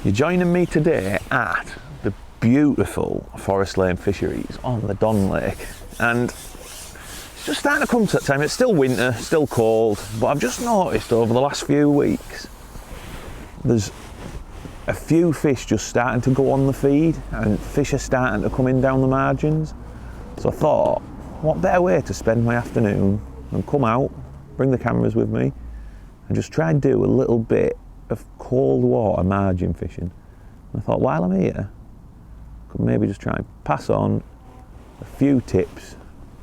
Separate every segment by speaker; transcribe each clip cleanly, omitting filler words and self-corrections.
Speaker 1: You're joining me today at the beautiful Forest Lane Fisheries on the Don Lake, and it's just starting to come to that time. It's still winter, still cold, but I've just noticed over the last few weeks there's a few fish just starting to go on the feed, and fish are starting to come in down the margins. So I thought, what better way to spend my afternoon than come out, bring the cameras with me, and just try and do a little bit of cold water margin fishing. And I thought, while I'm here, I could maybe just try and pass on a few tips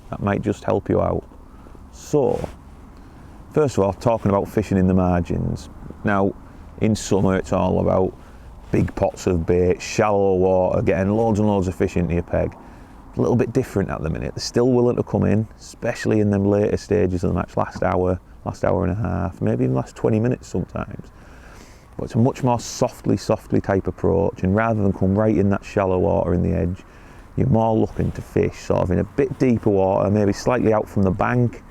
Speaker 1: that might just help you out. So, first of all, talking about fishing in the margins. Now, in summer it's all about big pots of bait, shallow water, getting loads and loads of fish into your peg. A little bit different at the minute. They're still willing to come in, especially in them later stages of the match, last hour and a half, maybe even last 20 minutes sometimes. But it's a much more softly type approach, and rather than come right in that shallow water in the edge, you're more looking to fish sort of in a bit deeper water, maybe slightly out from the bank,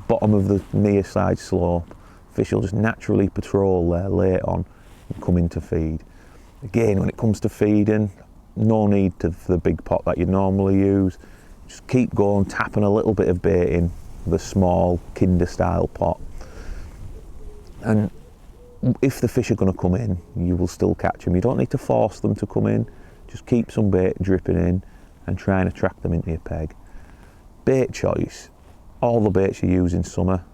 Speaker 1: bottom of the near side slope. Fish will just naturally patrol there late on and come in to feed. Again, when it comes to feeding, no need for the big pot that you normally use. Just keep going, tapping a little bit of bait in the small kinder style pot. And if the fish are going to come in, you will still catch them. You don't need to force them to come in. Just keep some bait dripping in and try and attract them into your peg. Bait choice. All the baits you use in summer,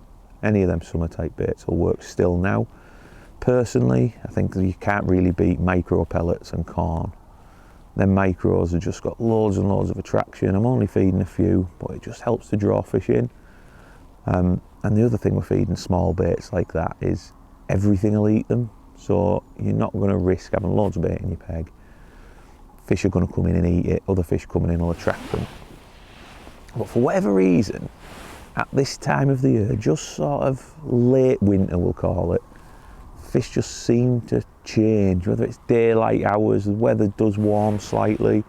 Speaker 1: any of them summer type baits will work still now. Personally, I think you can't really beat micro pellets and corn. Them micros have just got loads and loads of attraction. I'm only feeding a few, but it just helps to draw fish in. And the other thing with feeding small baits like that is everything will eat them, so you're not going to risk having loads of bait in your peg. Fish are going to come in and eat it, other fish coming in will attract them. But for whatever reason, at this time of the year, just sort of late winter we'll call it, fish just seem to change, whether it's daylight hours, the weather does warm slightly.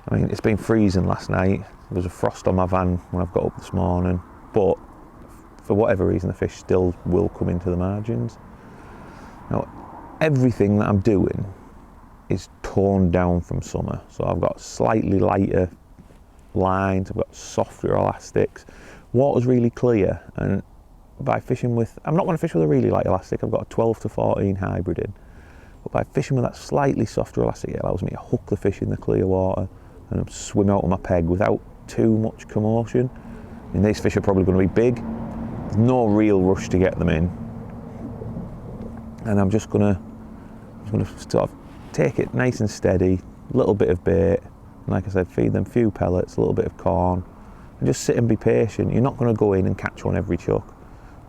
Speaker 1: I mean, it's been freezing last night, there was a frost on my van when I've got up this morning, but for whatever reason the fish still will come into the margins. Now, everything that I'm doing is toned down from summer, so I've got slightly lighter lines, I've got softer elastics, water's really clear, and by fishing with, I'm not going to fish with a really light elastic, I've got a 12 to 14 hybrid in, but by fishing with that slightly softer elastic, it allows me to hook the fish in the clear water and swim out of my peg without too much commotion. I mean, these fish are probably going to be big, there's no real rush to get them in, and I'm just going to sort of take it nice and steady, a little bit of bait, and like I said, feed them a few pellets, a little bit of corn, and just sit and be patient. You're not going to go in and catch one every chuck.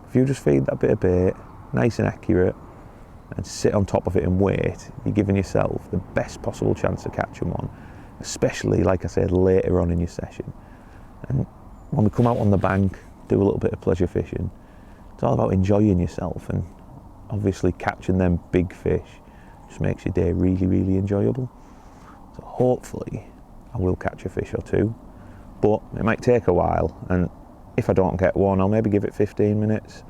Speaker 1: If you just feed that bit of bait, nice and accurate, and sit on top of it and wait, you're giving yourself the best possible chance to catch them on, especially, like I said, later on in your session. And when we come out on the bank, do a little bit of pleasure fishing, it's all about enjoying yourself, and obviously catching them big fish just makes your day really enjoyable. So hopefully I will catch a fish or two, but it might take a while, and if I don't get one, I'll maybe give it 15 minutes.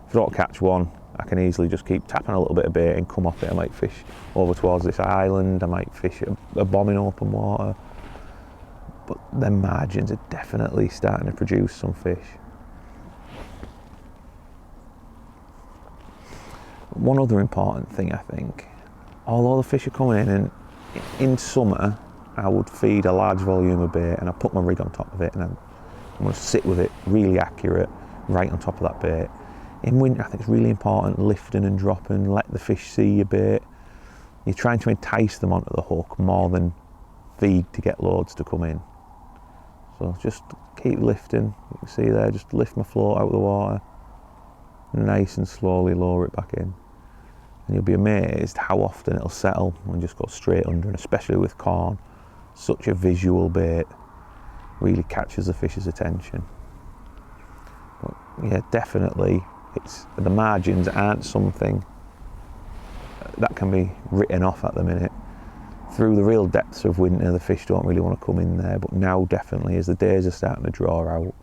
Speaker 1: If I don't catch one, I can easily just keep tapping a little bit of bait and come off it. I might fish over towards this island, I might fish a bomb in open water, but them margins are definitely starting to produce some fish. One other important thing, I think, although the fish are coming in, and in summer I would feed a large volume of bait and I put my rig on top of it and I'm going to sit with it really accurate right on top of that bait. In winter I think it's really important lifting and dropping, let the fish see your bait. You're trying to entice them onto the hook more than feed to get loads to come in. So just keep lifting, you can see there, just lift my float out of the water, nice and slowly lower it back in. And you'll be amazed how often it'll settle and just go straight under, and especially with corn, such a visual bait, really catches the fish's attention. But yeah, definitely, the margins aren't something that can be written off at the minute. Through the real depths of winter, the fish don't really want to come in there, but now definitely, as the days are starting to draw out,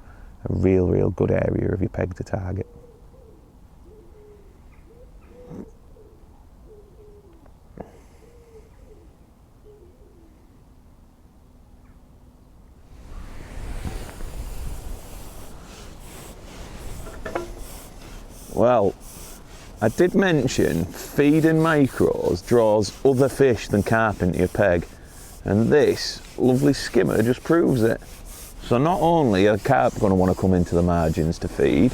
Speaker 1: a real good area of your peg to target. Well, I did mention feeding micros draws other fish than carp into your peg, and this lovely skimmer just proves it. So not only are carp going to want to come into the margins to feed,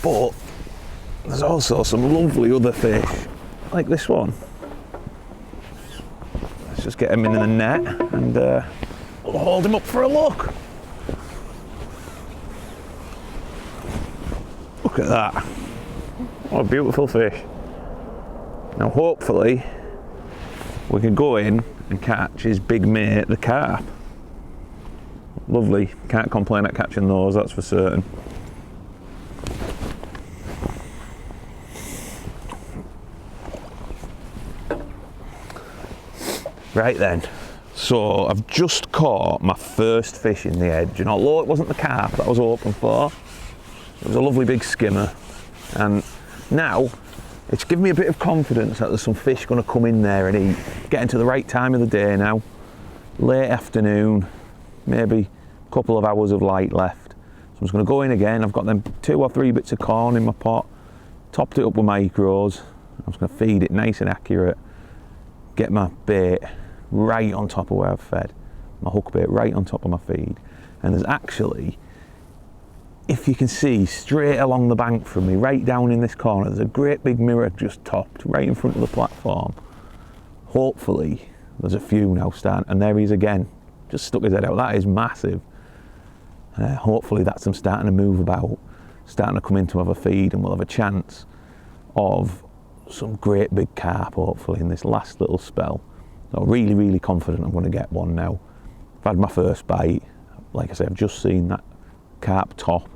Speaker 1: but there's also some lovely other fish, like this one. Let's just get him in the net and we'll hold him up for a look. Look at that. What a beautiful fish. Now hopefully we can go in and catch his big mate, the carp. Lovely, can't complain at catching those, that's for certain. Right then, so I've just caught my first fish in the edge, and although it wasn't the carp that I was hoping for, it was a lovely big skimmer, and now it's given me a bit of confidence that there's some fish going to come in there and eat. Getting to the right time of the day now, late afternoon, maybe a couple of hours of light left. So I'm just going to go in again. I've got them 2 or 3 bits of corn in my pot, topped it up with micros. I'm just going to feed it nice and accurate, get my bait right on top of where I've fed, my hook bait right on top of my feed. And there's actually, if you can see straight along the bank from me, right down in this corner, there's a great big mirror just topped right in front of the platform. Hopefully there's a few now starting, and there he is again, just stuck his head out. That is massive. Hopefully that's them starting to move about, starting to come in to have a feed, and we'll have a chance of some great big carp hopefully in this last little spell. So really confident I'm going to get one now. I've had my first bite. Like I say, I've just seen that carp top,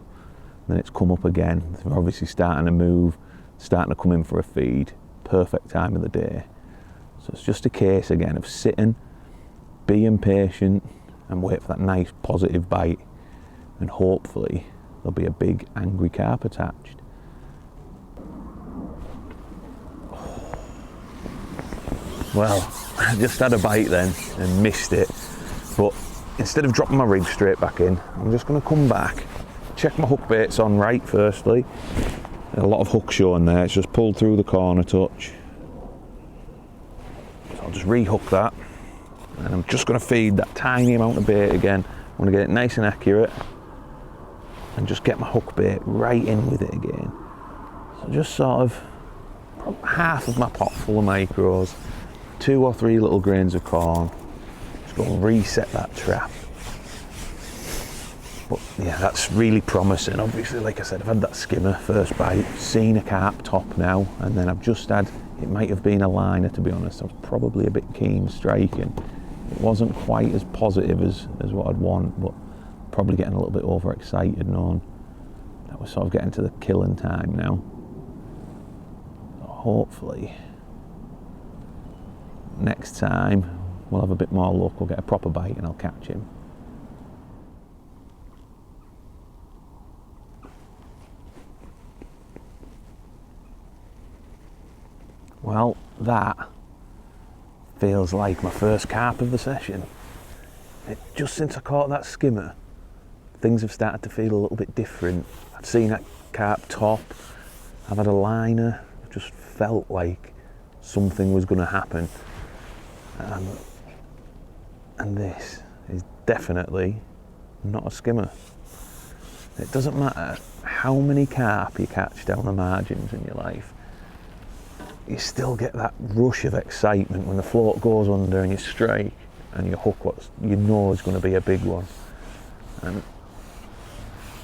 Speaker 1: then it's come up again. They're obviously starting to move, starting to come in for a feed. Perfect time of the day. So it's just a case again of sitting, being patient, and wait for that nice positive bite, and hopefully there'll be a big angry carp attached. Well, I just had a bite then and missed it, but instead of dropping my rig straight back in, I'm just going to come back, check my hook bait's on right firstly. A lot of hook showing there, it's just pulled through the corner touch. So I'll just re-hook that, and I'm just going to feed that tiny amount of bait again. I want to get it nice and accurate and just get my hook bait right in with it again. So just sort of half of my pot full of micros, 2 or 3 little grains of corn. Just go and reset that trap. But yeah, that's really promising. Obviously, like I said, I've had that skimmer first bite, seen a carp top now, and then I've just had, it might have been a liner to be honest. I was probably a bit keen striking. It wasn't quite as positive as what I'd want, but probably getting a little bit overexcited knowing that we're sort of getting to the killing time now. So hopefully next time we'll have a bit more luck, we'll get a proper bite and I'll catch him. Well, that feels like my first carp of the session. Just since I caught that skimmer, things have started to feel a little bit different. I've seen that carp top, I've had a liner, I've just felt like something was going to happen. And this is definitely not a skimmer. It doesn't matter how many carp you catch down the margins in your life, you still get that rush of excitement when the float goes under and you strike and you hook what you know is going to be a big one. And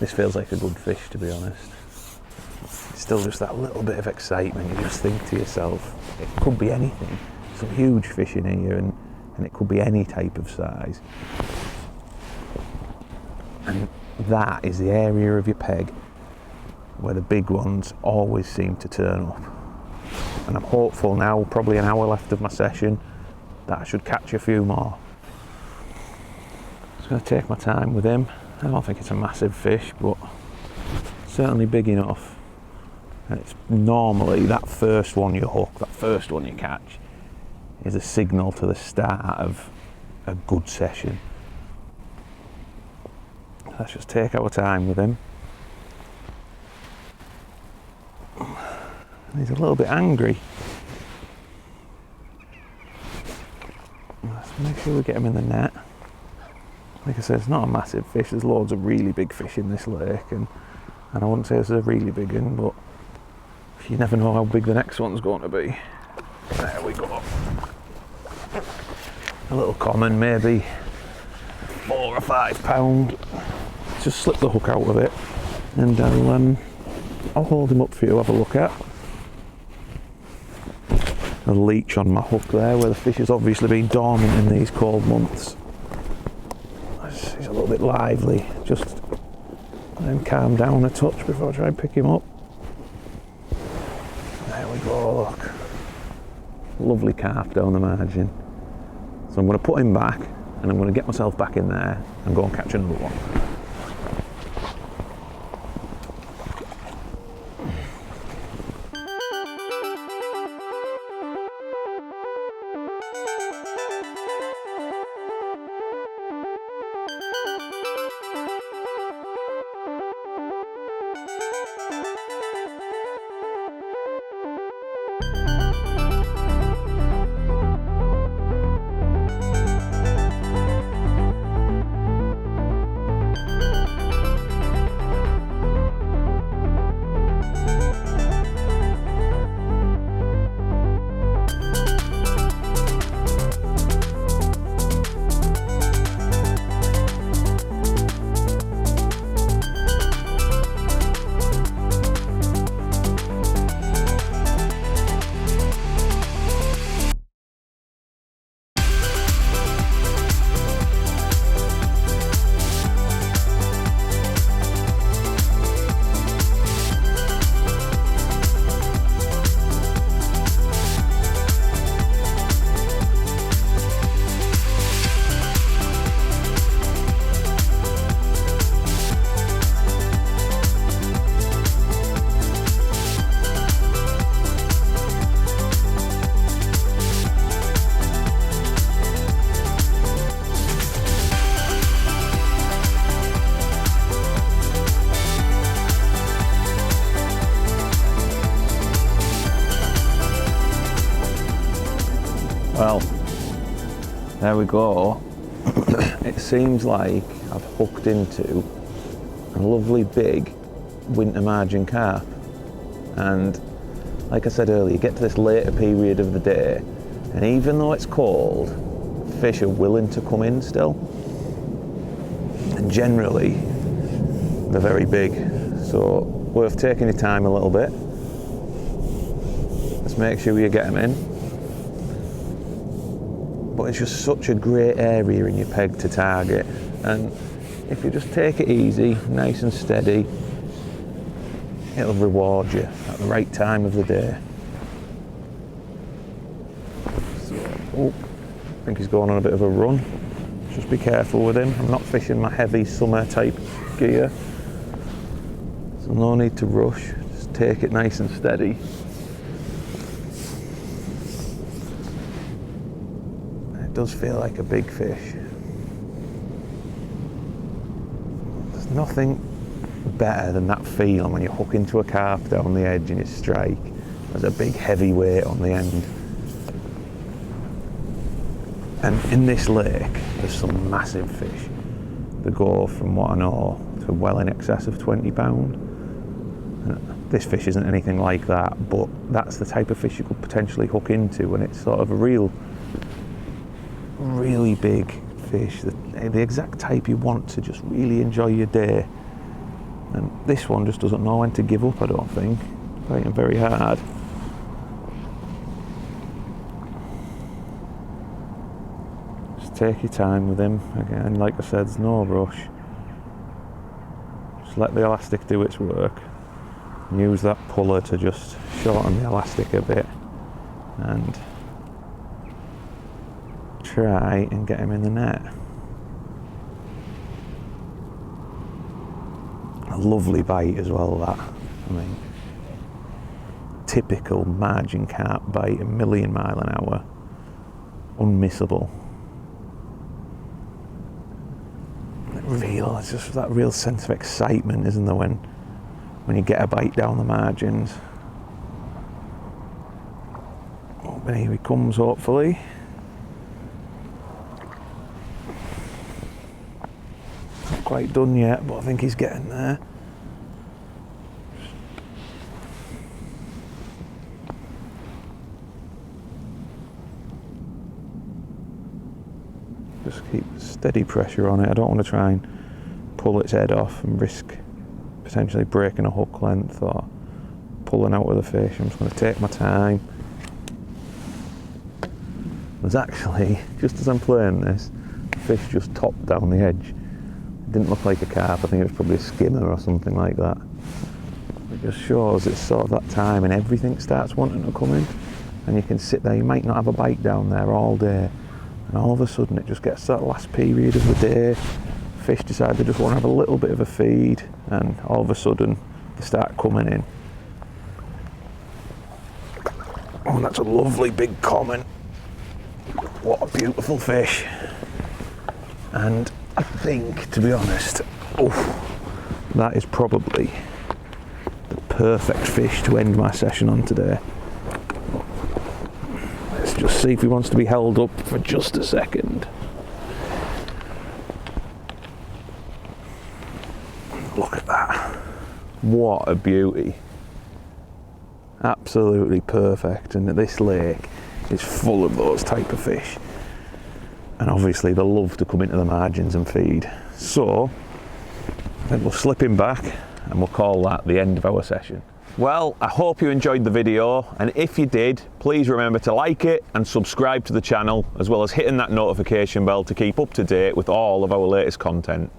Speaker 1: this feels like a good fish, to be honest. It's still just that little bit of excitement. You just think to yourself, it could be anything. Some huge fish in here, and it could be any type of size. And that is the area of your peg where the big ones always seem to turn up. And I'm hopeful now, probably an hour left of my session, that I should catch a few more. Just going to take my time with him. I don't think it's a massive fish, but certainly big enough. And it's normally that first one you hook, that first one you catch, is a signal to the start of a good session. Let's just take our time with him. He's a little bit angry. Let's make sure we get him in the net. Like I said, it's not a massive fish. There's loads of really big fish in this lake, and I wouldn't say it's a really big one, but you never know how big the next one's going to be. There we go. A little common, maybe 4 or 5 pound. Just slip the hook out of it, and I'll hold him up for you to have a look at. A leech on my hook there, where the fish has obviously been dormant in these cold months. He's a little bit lively. Just let him calm down a touch before I try and pick him up. There we go, look. Lovely carp down the margin. So I'm going to put him back, and I'm going to get myself back in there and go and catch another one. Well, there we go. It seems like I've hooked into a lovely big winter margin carp, and like I said earlier, you get to this later period of the day, and even though it's cold, fish are willing to come in still, and generally they're very big, so worth taking your time a little bit. Let's make sure you get them in. But it's just such a great area in your peg to target, and if you just take it easy, nice and steady, it'll reward you at the right time of the day. So, oh, I think he's going on a bit of a run. Just be careful with him. I'm not fishing my heavy summer type gear, so no need to rush. Just take it nice and steady. It does feel like a big fish. There's nothing better than that feeling when you hook into a carp down the edge and you strike. There's a big heavy weight on the end. And in this lake, there's some massive fish that go from what I know to well in excess of 20 pound. This fish isn't anything like that, but that's the type of fish you could potentially hook into, and it's sort of a really big fish, the exact type you want to just really enjoy your day. And this one just doesn't know when to give up, I don't think. Fighting very hard. Just take your time with him. Again, like I said, there's no rush. Just let the elastic do its work. Use that puller to just shorten the elastic a bit, and try and get him in the net. A lovely bite as well, that. I mean, typical margin carp bite, 1,000,000 miles an hour, unmissable. It's just that real sense of excitement, isn't there, when you get a bite down the margins. And here he comes, hopefully. Not quite done yet, but I think he's getting there. Just keep steady pressure on it. I don't want to try and pull its head off and risk potentially breaking a hook length or pulling out with the fish. I'm just going to take my time. There's actually, just as I'm playing this, the fish just topped down the edge. It didn't look like a carp. I think it was probably a skimmer or something like that. It just shows it's sort of that time and everything starts wanting to come in, and you can sit there, you might not have a bite down there all day, and all of a sudden it just gets to that last period of the day, fish decide they just want to have a little bit of a feed, and all of a sudden they start coming in. Oh, that's a lovely big common. What a beautiful fish. And I think, to be honest, that is probably the perfect fish to end my session on today. Let's just see if he wants to be held up for just a second. Look at that. What a beauty. Absolutely perfect. And this lake is full of those type of fish. And obviously they love to come into the margins and feed. So then we'll slip him back and we'll call that the end of our session. Well, I hope you enjoyed the video, and if you did, please remember to like it and subscribe to the channel, as well as hitting that notification bell to keep up to date with all of our latest content.